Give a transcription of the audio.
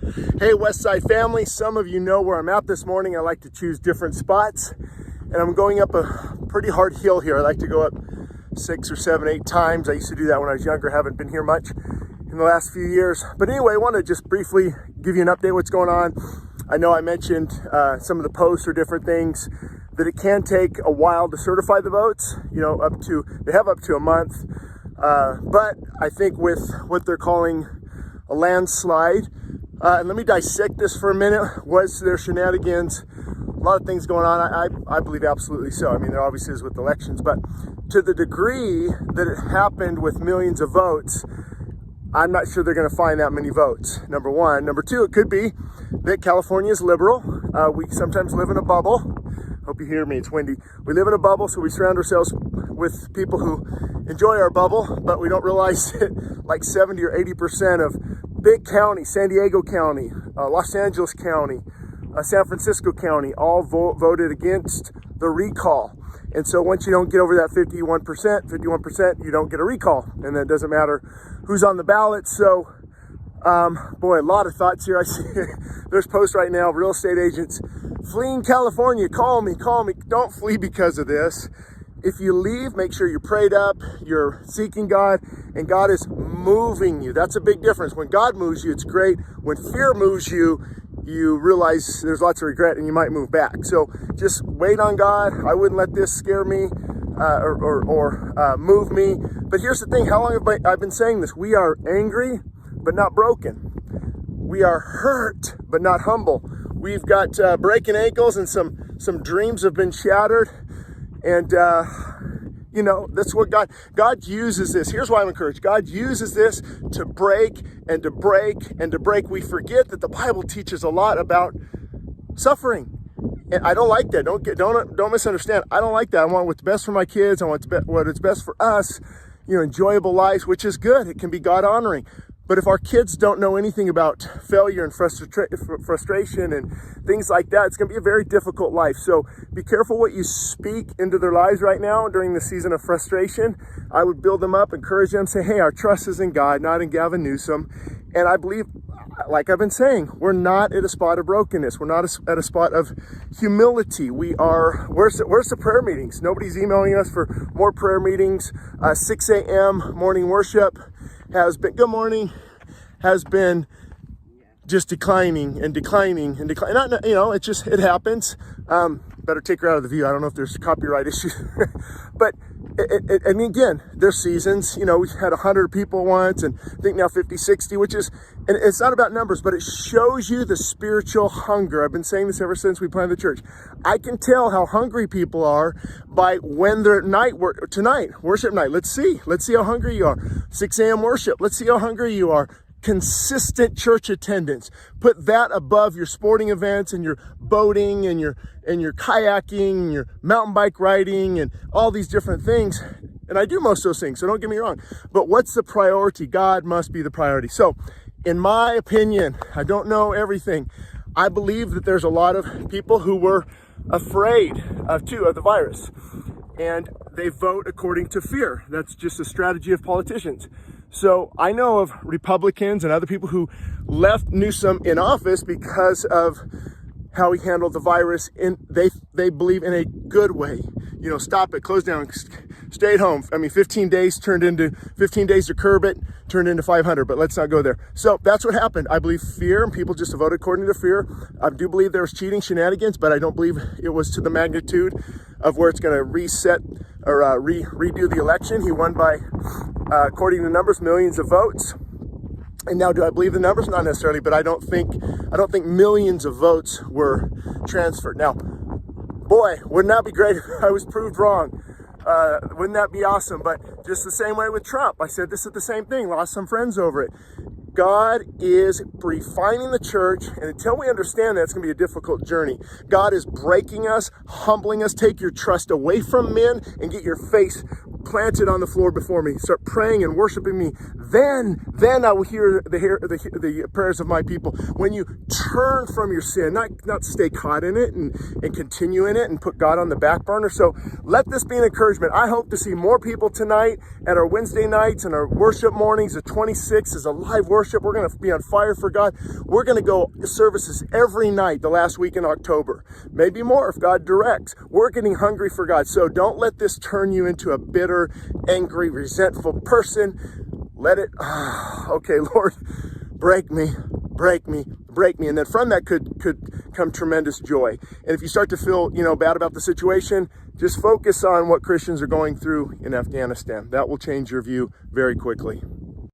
Hey, Westside family, some of you know where I'm at this morning. I like to choose different spots, and I'm going up a pretty hard hill here. I like to go up 6 or 7, 8 times. I used to do that when I was younger. Haven't been here much in the last few years. But anyway, I want to just briefly give you an update what's going on. I know I mentioned some of the posts or different things, that it can take a while to certify the votes, they have up to a month. But I think with what they're calling a landslide, and let me dissect this for a minute. Was there shenanigans? A lot of things going on. I believe absolutely so. I mean, there obviously is with elections, but to the degree that it happened with millions of votes, I'm not sure they're going to find that many votes, number one. Number two, it could be that California is liberal. We sometimes live in a bubble. Hope you hear me, it's windy. We live in a bubble, so we surround ourselves with people who enjoy our bubble, but we don't realize that like 70 or 80% of big counties, San Diego County, Los Angeles County, San Francisco County, all voted against the recall. And so once you don't get over that 51%, you don't get a recall. And then it doesn't matter who's on the ballot. So, boy, a lot of thoughts here. I see there's posts right now, real estate agents fleeing California. Call me. Don't flee because of this. If you leave, make sure you're prayed up, you're seeking God, and God is moving you. That's a big difference. When God moves you, it's great. When fear moves you, you realize there's lots of regret and you might move back. So just wait on God. I wouldn't let this scare me or move me. But here's the thing. How long have I been saying this? We are angry, but not broken. We are hurt, but not humble. We've got breaking ankles and some dreams have been shattered. And, that's what God uses this. Here's why I'm encouraged. God uses this to break and to break and to break. We forget that the Bible teaches a lot about suffering. And I don't like that. Don't misunderstand. I don't like that. I want what's best for my kids. I want what is best for us, enjoyable lives, which is good. It can be God honoring. But if our kids don't know anything about failure and frustration and things like that, it's going to be a very difficult life. So be careful what you speak into their lives right now during the season of frustration. I would build them up, encourage them, say, hey, our trust is in God, not in Gavin Newsom. And I believe, like I've been saying, we're not at a spot of brokenness. We're not at a spot of humility. Where's the prayer meetings? Nobody's emailing us for more prayer meetings. 6 a.m. morning worship has been just declining. It happens. Better take her out of the view. I don't know if there's copyright issues, but and again, there's seasons. We had 100 people once, and I think now 50, 60, and it's not about numbers, but it shows you the spiritual hunger. I've been saying this ever since we planted the church. I can tell how hungry people are by when they're at tonight, worship night. Let's see how hungry you are. 6 a.m. worship. Let's see how hungry you are. Consistent church attendance. Put that above your sporting events and your boating and your kayaking and your mountain bike riding and all these different things. And I do most of those things, so don't get me wrong. But what's the priority? God must be the priority. So, in my opinion, I don't know everything. I believe that there's a lot of people who were afraid of the virus. And they vote according to fear. That's just a strategy of politicians. So I know of Republicans and other people who left Newsom in office because of how he handled the virus. They believe in a good way. Stop it, close down, stay at home. 15 days to curb it, turned into 500, but let's not go there. So that's what happened. I believe fear, and people just voted according to fear. I do believe there was cheating shenanigans, but I don't believe it was to the magnitude of where it's going to reset or redo the election. He won by, according to numbers, millions of votes. And now, do I believe the numbers? Not necessarily, but I don't think millions of votes were transferred. Now, boy, wouldn't that be great if I was proved wrong? Wouldn't that be awesome? But just the same way with Trump, I said this is the same thing, lost some friends over it. God is refining the church, and until we understand that, it's going to be a difficult journey. God is breaking us, humbling us. Take your trust away from men and get your face plant it on the floor before me, start praying and worshiping me, then I will hear the prayers of my people. When you turn from your sin, not stay caught in it and continue in it and put God on the back burner. So let this be an encouragement. I hope to see more people tonight at our Wednesday nights and our worship mornings. The 26th is a live worship. We're going to be on fire for God. We're going to go services every night the last week in October. Maybe more if God directs. We're getting hungry for God. So don't let this turn you into a bitter, angry, resentful person. Let it, okay, Lord, break me. And then from that could come tremendous joy. And if you start to feel, bad about the situation, just focus on what Christians are going through in Afghanistan. That will change your view very quickly.